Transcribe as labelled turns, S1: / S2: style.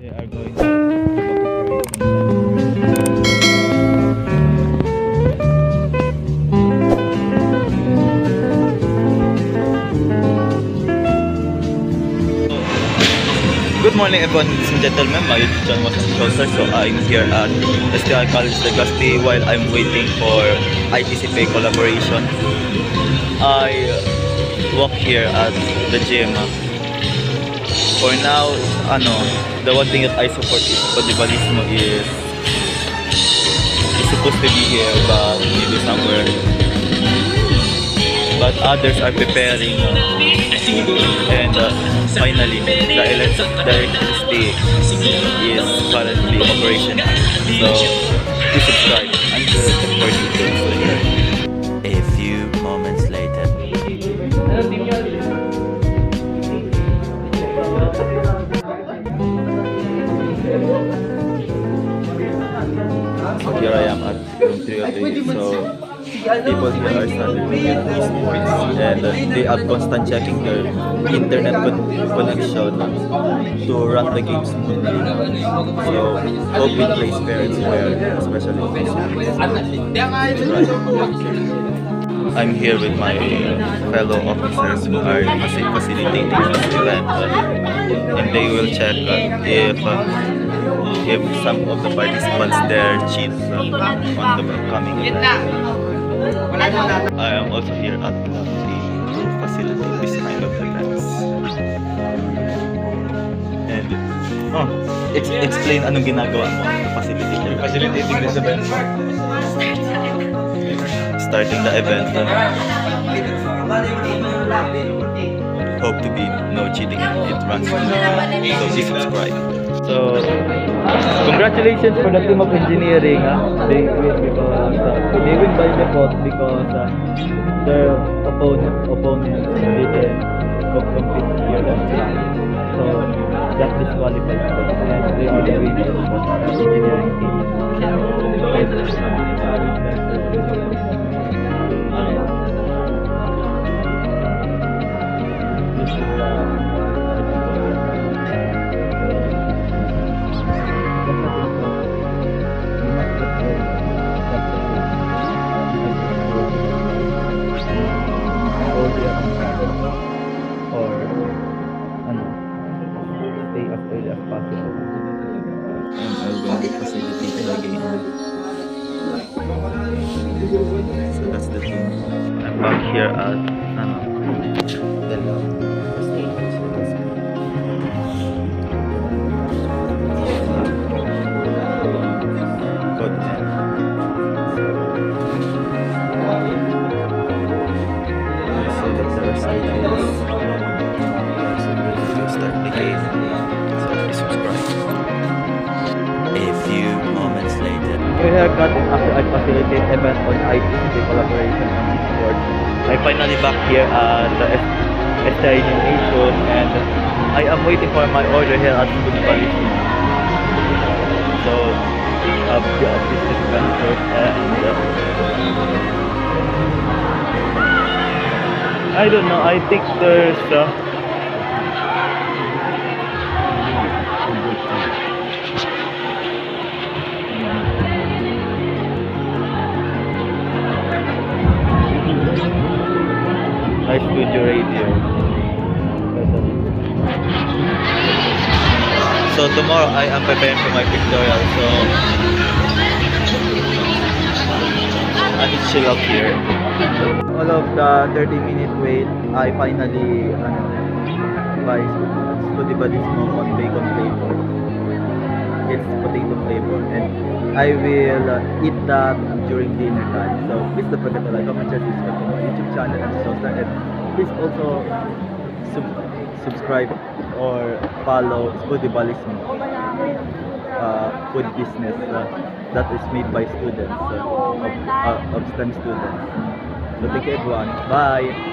S1: They are going to evacuate. Good morning everyone, ladies and gentlemen. My YouTube channel was Closer. So I'm here at STI College Legazpi while I'm waiting for ITCP collaboration. I walk here at the gym. For now, the one thing that I support is Podibalismo is supposed to be here but maybe somewhere. But others are preparing and finally the electricity is currently operational. So please subscribe and for details later.
S2: A few moments later.
S1: So here I am at room 308. So people here are starting to get used and they are constant checking their internet connection to run the game smoothly. So hope it plays fair and square, especially I'm here with my fellow officers who are facilitating this event and they will check if some of the participants there cheat on the upcoming event. I am also here at Lafti to facilitate this kind of events. And explain anong ginagawa mo to facilitate
S3: Facilitating this event.
S1: starting the event. Hope to be no cheating. It runs smoothly. So please subscribe. So congratulations for the team of engineering. They win because they win by default because their opponents didn't compete here. So that disqualifies them and they are the winners of the engineering team. Stay as early as possible. And I will be facilitating the game. So that's the thing. I'm back here at start the game. So please subscribe.
S2: A few moments later.
S1: Your haircut is after I facilitate event on ITCP collaboration on esports. I finally back here at the STI Gymnasium and I am waiting for my order here at Podibalismo. So business ventures and I don't know, I think there's my studio radio. So tomorrow I am preparing for my pictorial, so I need to chill out here. All of the 30-minute wait, I finally buy Podibalismo on bacon flavor. It's potato flavor and I will eat that during dinner time. So please don't forget to like, comment, share, subscribe to my YouTube channel and social, and please also subscribe or follow Podibalismo food business that is made by students of STEM students. So thank you everyone. Bye.